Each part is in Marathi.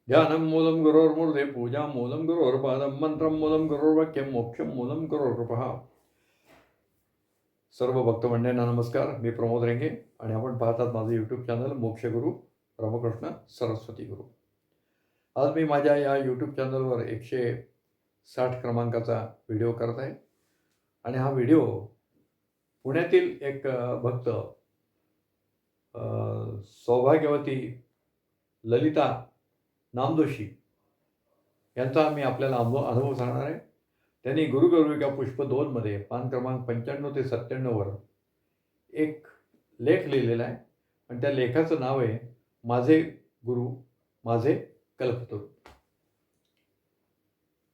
ध्यानं मूलं गुरोर्मूर्धे पूजा मूलं गुरोर्पादं मंत्रं मूलं गुरोर्वाक्यं मोक्षं मूलं गुरोर्कृपः. सर्व भक्तमंडळींना नमस्कार. मी प्रमोद रेंगे आणि आपण पाहतात माझं यूट्यूब चॅनल मोक्षगुरू रामकृष्ण सरस्वती गुरु. आज मी माझ्या या यूट्यूब चॅनलवर 160 क्रमांकाचा व्हिडिओ करत आहे आणि हा व्हिडिओ पुण्यातील एक भक्त सौभाग्यवती ललिता नामदोशी यांचा मी आपल्याला अनुभव सांगणार आहे. त्यांनी गुरुगौरिका पुष्प 2 पान क्रमांक 95 ते 97 एक लेख लिहिलेला आहे आणि त्या लेखाचं नाव आहे माझे गुरु माझे कल्पतरू.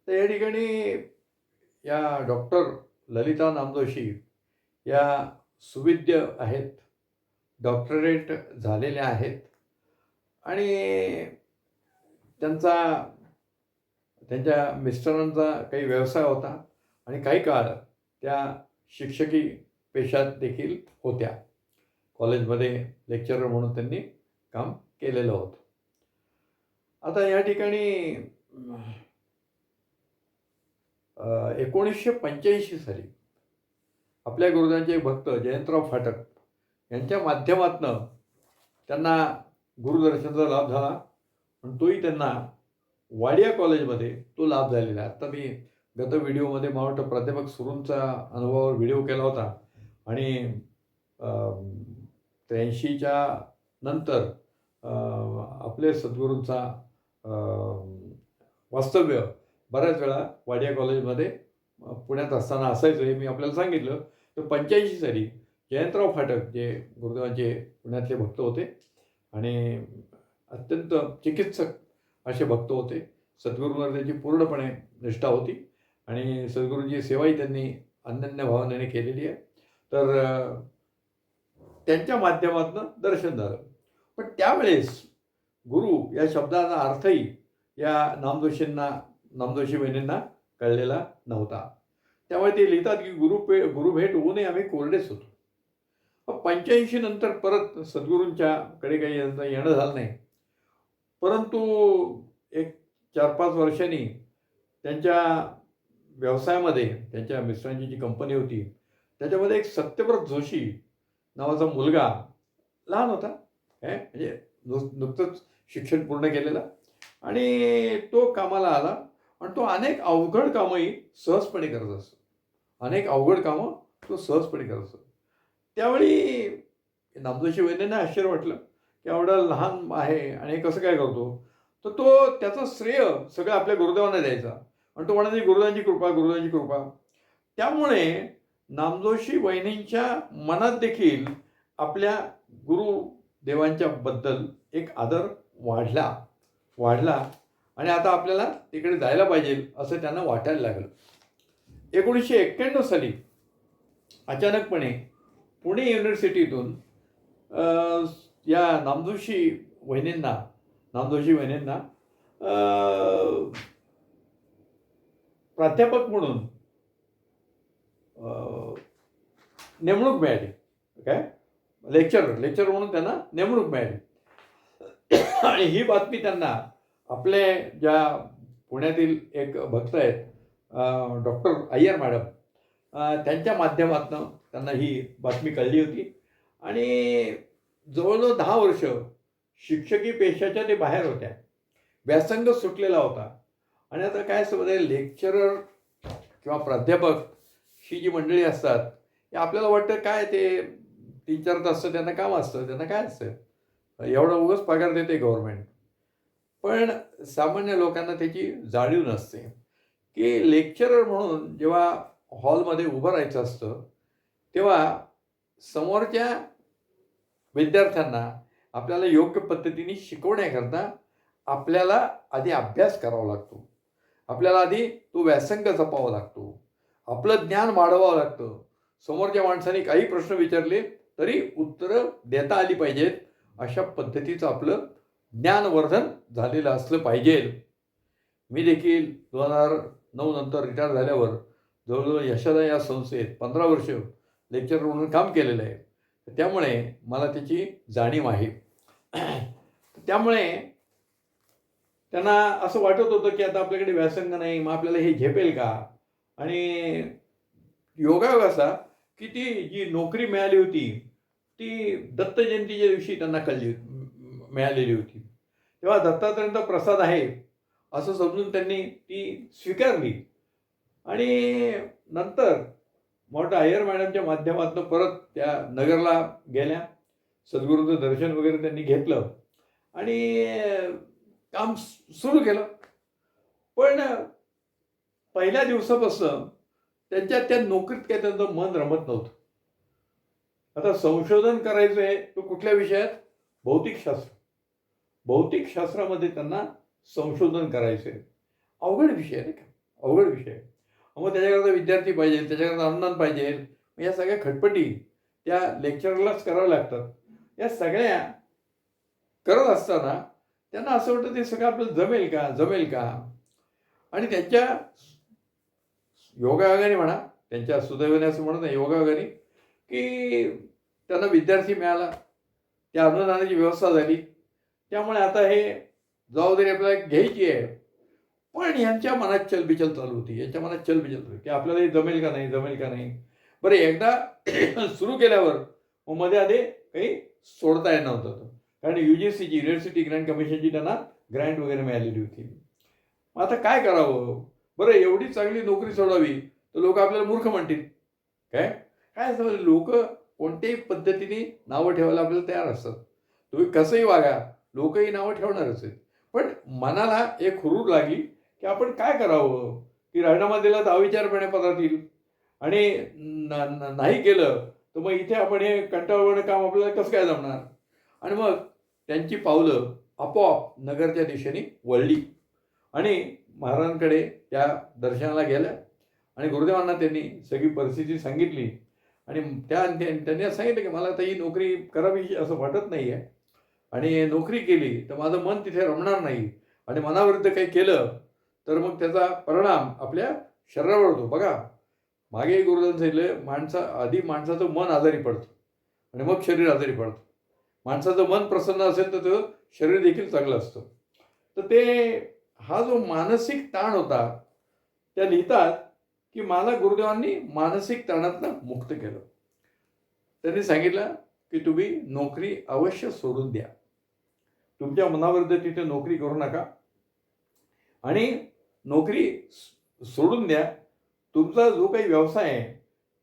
तर या ठिकाणी या डॉक्टर ललिता नामदोशी या सुविद्य आहेत, डॉक्टरेट झालेल्या आहेत आणि त्यांच्या मिस्टरांचा काही व्यवसाय होता आणि काही काळ त्या शिक्षकी पेशात देखील होत्या. कॉलेजमध्ये लेक्चरर म्हणून त्यांनी काम केलेलं होतं. आता या ठिकाणी 1985 साली आपल्या गुरुदांचे भक्त जयंतराव फाटक यांच्या माध्यमातून त्यांना गुरुदर्शनाचा लाभ झाला आणि तोही त्यांना वाडिया कॉलेजमध्ये तो लाभ झालेला आहे. आता मी गत व्हिडिओमध्ये मला वाटतं प्राध्यापक सुरूंचा अनुभवावर व्हिडिओ केला होता आणि 83च्या नंतर आपले सद्गुरूंचा वास्तव्य बऱ्याच वेळा वाडिया कॉलेजमध्ये पुण्यात असताना असायचं हे मी आपल्याला सांगितलं. तर 85 साली जयंतराव फाटक जे गुरुदेवांचे पुण्यातले भक्त होते आणि अत्यंत चिकित्सक असे भक्त होते. सद्गुरूंवर त्यांची पूर्णपणे निष्ठा होती आणि सद्गुरूंची सेवाही त्यांनी अनन्य भावनेने केलेली आहे. तर त्यांच्या माध्यमातून दर्शन झालं. पण त्यावेळेस गुरु या शब्दाचा अर्थही या नामदोशी बहिणींना कळलेला नव्हता. त्यामुळे ते लिहितात की गुरुभेट होऊनही आम्ही कोरडेच होतो. 85 नंतर परत सद्गुरूंच्याकडे काही येणं झालं नाही. परंतु एक 4-5 वर्षांनी त्यांच्या व्यवसायामध्ये त्यांच्या मिस्टरांची जी कंपनी होती त्याच्यामध्ये एक सत्यव्रत जोशी नावाचा मुलगा लहान होता, म्हणजे नुकतंच शिक्षण पूर्ण केलेलं आणि तो कामाला आला आणि तो अनेक अवघड कामंही सहजपणे करत असतो. अनेक अवघड कामं तो सहजपणे करत असतो. त्यावेळी नामदोशी वहिनींना आश्चर्य वाटलं की एवढा लहान आहे आणि कसं काय करतो. तर तो त्याचं श्रेय सगळं आपल्या गुरुदेवांना द्यायचा आणि तो म्हणायचा गुरुदेवांची कृपा. त्यामुळे नामदोशी वहिनींच्या मनात देखील आपल्या गुरुदेवांच्या बद्दल एक आदर वाढला आणि आता आपल्याला तिकडे जायला पाहिजे असं त्यांना वाटायला लागलं. 1991 साली अचानकपणे पुणे युनिव्हर्सिटीतून या नामदोशी वहिनींना प्राध्यापक म्हणून नेमणूक मिळाली. लेक्चर म्हणून त्यांना नेमणूक मिळाली आणि ही बातमी त्यांना आपले ज्या पुण्यातील एक भक्त आहेत डॉक्टर अय्यर मॅडम त्यांच्या माध्यमातून त्यांना ही बातमी कळली होती आणि जवळजवळ 10 वर्ष शिक्षकी पेशाच्या ते बाहेर होत्या. व्यासंग सुटलेला होता आणि आता काय समजा लेक्चरर किंवा प्राध्यापक ही जी मंडळी असतात हे आपल्याला वाटतं काय ते 3-4 तास त्यांना काम असतं, त्यांना काय असतं एवढा उगाच पगार देते गव्हर्नमेंट. पण सामान्य लोकांना त्याची जाणीव नसते की लेक्चरर म्हणून जेव्हा हॉलमध्ये उभं राहायचं असतं तेव्हा समोरच्या विद्यार्थ्यांना आपल्याला योग्य पद्धतीने शिकवण्याकरता आपल्याला आधी अभ्यास करावा लागतो. आपल्याला आधी तो व्यासंग जपावा लागतो. आपलं ज्ञान वाढवावं लागतं. समोरच्या माणसाने काही प्रश्न विचारले तरी उत्तरं देता आली पाहिजेत. अशा पद्धतीचं आपलं ज्ञानवर्धन झालेलं असलं पाहिजे. मी देखील 2009 नंतर रिटायर झाल्यावर जवळजवळ यशदा या संस्थेत 15 वर्ष लेक्चरर म्हणून काम केलेलं आहे. त्यामुळे मला त्याची जाणीव आहे. त्यामुळे त्यांना असं वाटत होतं की आता आपल्याकडे व्यासंग नाही, मग आपल्याला हे झेपेल का? आणि योगायोग असा की ती जी नोकरी मिळाली होती ती दत्त जयंतीच्या दिवशी त्यांना मिळालेली होती. तेव्हा दत्तात्रयांचा प्रसाद आहे असं समजून त्यांनी ती स्वीकारली आणि नंतर मोठा अय्यर मॅडमच्या माध्यमातून परत त्या नगरला गेल्या. सद्गुरूंचं दर्शन वगैरे त्यांनी घेतलं आणि काम सुरू केलं. पण पहिल्या दिवसापासून त्यांच्या त्या नोकरीत काही त्यांचं मन रमत नव्हतं. आता संशोधन करायचं आहे तो कुठल्या विषयात? भौतिकशास्त्र. भौतिकशास्त्रामध्ये त्यांना संशोधन करायचं आहे. अवघड विषय आहे का? अवघड विषय आहे. मग त्याच्याकरता विद्यार्थी पाहिजे, त्याच्याकरता अनुदान पाहिजे. या सगळ्या खटपटी त्या लेक्चरलाच कराव्या लागतात. या सगळ्या करत असताना त्यांना असं वाटतं ते सगळं आपल्याला जमेल का? जमेल का? आणि त्यांच्या योगायोगाने म्हणा, त्यांच्या सुदैवाने असं म्हणत नाही, योगायोगाने की त्यांना विद्यार्थी मिळाला, त्या अनुदानाची व्यवस्था झाली. त्यामुळे आता हे जबाबदारी आपल्याला घ्यायची आहे. पण यांच्या मनात चलबिचल चालू होती. यांच्या मनात चलबिचल चालू होती की आपल्याला हे जमेल का नाही, जमेल का नाही. बरं एकदा सुरू केल्यावर मग मध्ये आधी काही सोडता येत नव्हतं. कारण UGCची युनिव्हर्सिटी ग्रँट कमिशनची त्यांना ग्रँट वगैरे मिळालेली होती. मग आता काय करावं? बरं एवढी चांगली नोकरी सोडावी तर लोक आपल्याला मूर्ख म्हणतील. काय काय असं लोक कोणत्याही पद्धतीने नावं ठेवायला आपल्याला तयार असतात. तुम्ही कसंही वागा, लोकही नावं ठेवणारच आहेत. पण मनाला एक हुरूर लागली की आपण काय करावं की राजीनामा दिला तर अविचारपणे पदात येईल आणि नाही केलं तर मग इथे आपण हे कंटाळवाणं काम आपल्याला कसं काय जमणार. आणि मग त्यांची पावलं आपोआप नगरच्या दिशेने वळली आणि महाराजांकडे त्या दर्शनाला गेल्या आणि गुरुदेवांना त्यांनी सगळी परिस्थिती सांगितली आणि त्यांनी सांगितलं की मला आता ही नोकरी करावी असं वाटत नाही आहे आणि नोकरी केली तर माझं मन तिथे रमणार नाही आणि मनाविरुद्ध काही केलं तर मग त्याचा परिणाम आपल्या शरीरावर होतो. बघा मागे गुरुदेवांनी सांगितलं आधी माणसाचं मन आजारी पडतं आणि मग शरीर आजारी पडतं. माणसाचं मन प्रसन्न असेल तर ते शरीर देखील चांगलं असतं. तर ते हा जो मानसिक ताण होता त्या लिहितात की मला गुरुदेवांनी मानसिक ताणातनं मुक्त केलं. त्यांनी सांगितलं की तुम्ही नोकरी अवश्य सोडून द्या. तुमच्या मनाविरुद्ध तिथे नोकरी करू नका आणि नोकरी सोडून द्या. तुमचा जो काही व्यवसाय आहे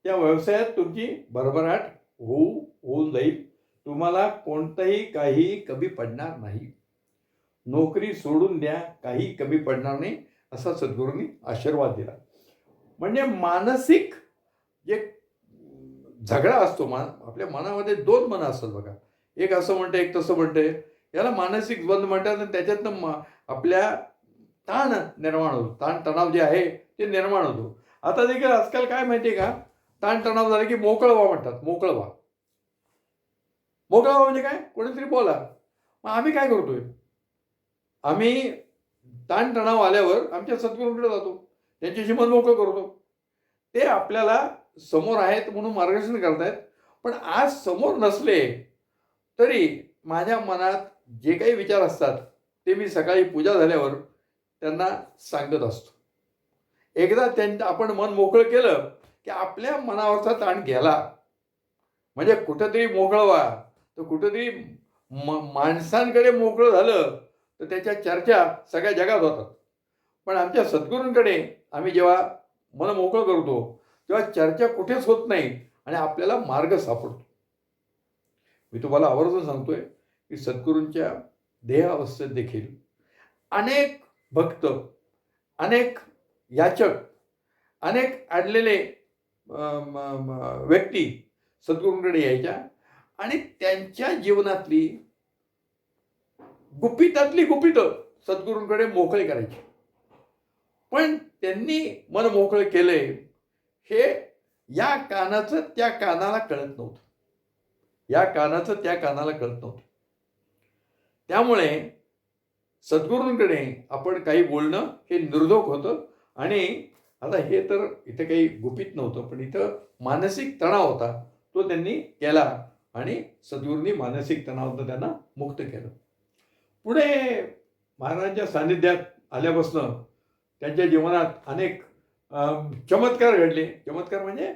त्या व्यवसायात तुमची भरभराट होऊन जाईल. तुम्हाला कोणतंही काही कमी पडणार नाही. नोकरी सोडून द्या, काही कमी पडणार नाही असा सद्गुरूंनी आशीर्वाद दिला. म्हणजे मानसिक जे झगडा असतो आपल्या मनामध्ये दोन मनं असतात बघा. एक असं म्हणते, एक तसं म्हणते. याला मानसिक द्वंद्व म्हणतात आणि त्याच्यातनं आपल्या ताण निर्माण होतो. ताणतणाव जे आहे ते निर्माण होतो. आता देखील आजकाल काय माहिती आहे का, ताणतणाव झाला की मोकळं व्हा म्हणतात. मोकळं व्हा. मोकळं व्हा म्हणजे काय? कोणीतरी बोला. मग आम्ही काय करतोय? आम्ही ताणतणाव आल्यावर आमच्या सद्गुरूंकडे जातो, त्यांच्याशी मन मोकळं करतो. ते आपल्याला समोर आहेत म्हणून मार्गदर्शन करतायत. पण आज समोर नसले तरी माझ्या मनात जे काही विचार असतात ते मी सकाळी पूजा झाल्यावर त्यांना सांगत असतो. एकदा आपण मन मोकळं केलं की आपल्या मनावरचा ताण गेला. म्हणजे कुठंतरी मोकळं व्हा. तर कुठंतरी माणसांकडे मोकळं झालं तर त्याच्या चर्चा सगळ्या जगात होतात. पण आमच्या सद्गुरूंकडे आम्ही जेव्हा मन मोकळं करतो तेव्हा चर्चा कुठेच होत नाही आणि आपल्याला मार्ग सापडतो. मी तुम्हाला आवर्जून सांगतोय की सद्गुरूंच्या देहावस्थेत देखील अनेक भक्त, अनेक याचक, अनेक अडलेले व्यक्ती सद्गुरूंकडे यायच्या आणि त्यांच्या जीवनातली गुपितातली गुपितं सद्गुरूंकडे मोकळे करायची. पण त्यांनी मन मोकळं केलंय हे या कानाचं त्या कानाला कळत नव्हतं. या कानाचं त्या कानाला कळत नव्हतं. त्यामुळे सद्गुरूंकडे आपण काही बोलणं हे निर्धोक होतं. आणि आता हे तर इथं काही गुपित नव्हतं, पण इथं मानसिक तणाव होता तो त्यांनी केला आणि सद्गुरूंनी मानसिक तणावातून त्यांना मुक्त केलं. पुढे महाराजांच्या सान्निध्यात आल्यापासून त्यांच्या जीवनात अनेक चमत्कार घडले. चमत्कार म्हणजे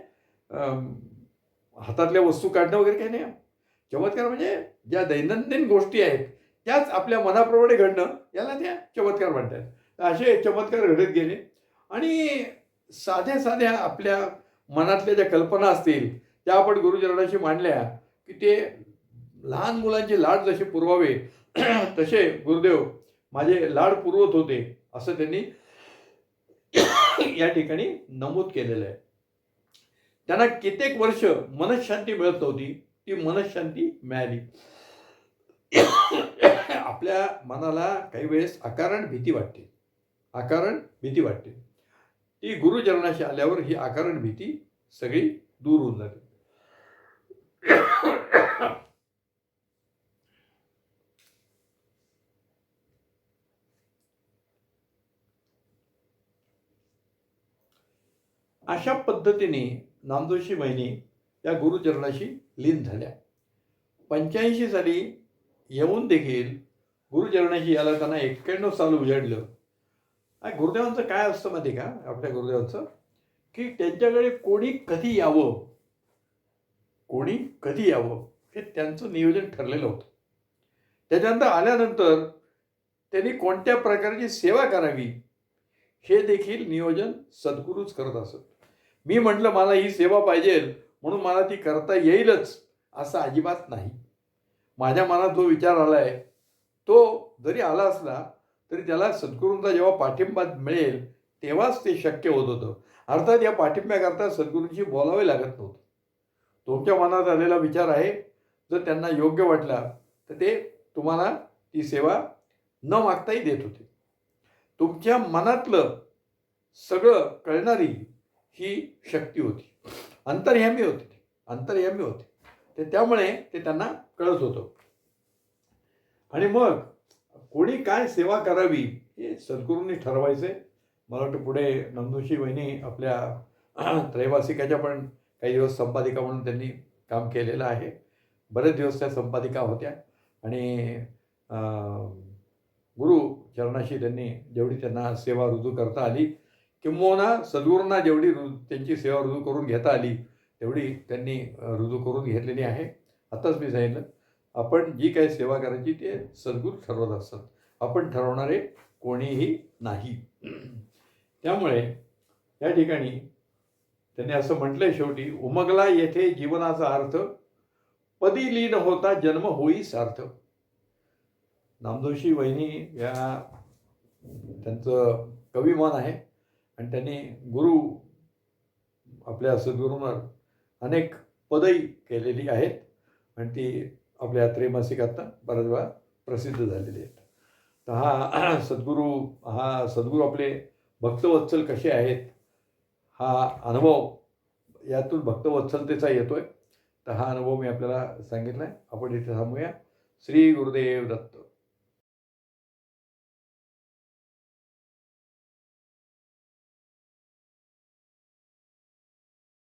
हातातल्या वस्तू काढणं वगैरे काही नाही. चमत्कार म्हणजे ज्या दैनंदिन गोष्टी आहेत त्याच आपल्या मनाप्रमाणे घडणं, याला त्या चमत्कार म्हणतात. तर असे चमत्कार घडत गेले आणि साध्या साध्या आपल्या मनातल्या ज्या कल्पना असतील त्या आपण गुरुचरणाशी मांडल्या की ते लहान मुलांचे लाड जसे पुरवावे तसे गुरुदेव माझे लाड पुरवत होते, असं त्यांनी या ठिकाणी नमूद केलेलं आहे. त्यांना कित्येक वर्ष मनशांती मिळत नव्हती, ती मनशांती मिळाली. आपल्या मनाला काही वेळेस अकारण भीती वाटते, अकारण भीती वाटते. ती गुरुचरणाशी आल्यावर ही अकारण भीती सगळी दूर होऊन जाते. अशा पद्धतीने नामदेवशी वहिनी या गुरुचरणाशी लीन झाल्या. 85 साली येऊन देखील गुरुचरणाशी याला त्यांना 91 साल उजाडलं. गुरुदेवांचं काय असतं माहिती का, आपल्या गुरुदेवांचं, की त्यांच्याकडे कोणी कधी यावं, कोणी कधी यावं हे त्यांचं नियोजन ठरलेलं होतं. त्याच्यानंतर आल्यानंतर त्यांनी कोणत्या प्रकारची सेवा करावी हे देखील नियोजन सद्गुरूच करत असत. मी म्हटलं मला ही सेवा पाहिजे म्हणून मला ती करता येईलच असं अजिबात नाही. माझ्या मनात जो विचार आला आहे तो जरी आला असला तरी त्याला सद्गुरूंचा जेव्हा पाठिंबा मिळेल तेव्हाच ते शक्य होत होतं. अर्थात या पाठिंब्याकरता सद्गुरूंशी बोलावे लागत नव्हतं. तुमच्या मनात आलेला विचार आहे, जर त्यांना योग्य वाटला तर ते तुम्हाला ती सेवा न मागताही देत होते. तुमच्या मनातलं सगळं कळणारी ही शक्ती होती, अंतर्यामी होती, अंतर्यामी होते. ते त्यामुळे ते त्यांना कळत होतं. आणि मग कोणी काय सेवा करावी हे सद्गुरूंनी ठरवायचे. मला वाटतं पुढे नंदुशी वहिनी आपल्या त्रैवासिकाच्या पण काही दिवस संपादिका म्हणून त्यांनी काम केलेलं आहे. बरेच दिवस त्या संपादिका होत्या आणि गुरु चरणाशी त्यांनी जेवढी त्यांना सेवा रुजू करता आली, किंबहुना सद्गुरूंना जेवढी त्यांची सेवा रुजू करून घेता आली तेवढी त्यांनी रुजू करून घेतलेली आहे. आताच मी सांगितलं, आपण जी काही सेवा करायची ते सद्गुरू ठरवत असतात, आपण ठरवणारे कोणीही नाही. त्यामुळे या ठिकाणी त्यांनी असं म्हटलंय, शेवटी उमगला येथे जीवनाचा अर्थ, पदी लीन होता जन्म होई सार्थ. नामदेवशी वहिनी या त्यांचं कविमान आहे आणि त्यांनी गुरु आपल्या सद्गुरूंवर अनेक पदही केलेली आहेत आणि ती आपल्या त्रैमासिकात बऱ्याच वेळा प्रसिद्ध झालेली आहेत. तर हा सद्गुरू आपले भक्तवत्सल कसे आहेत हा अनुभव यातून भक्तवत्सलतेचा येतोय. तर हा अनुभव मी आपल्याला सांगितला आहे. आपण इथे थांबूया. श्री गुरुदेव दत्त.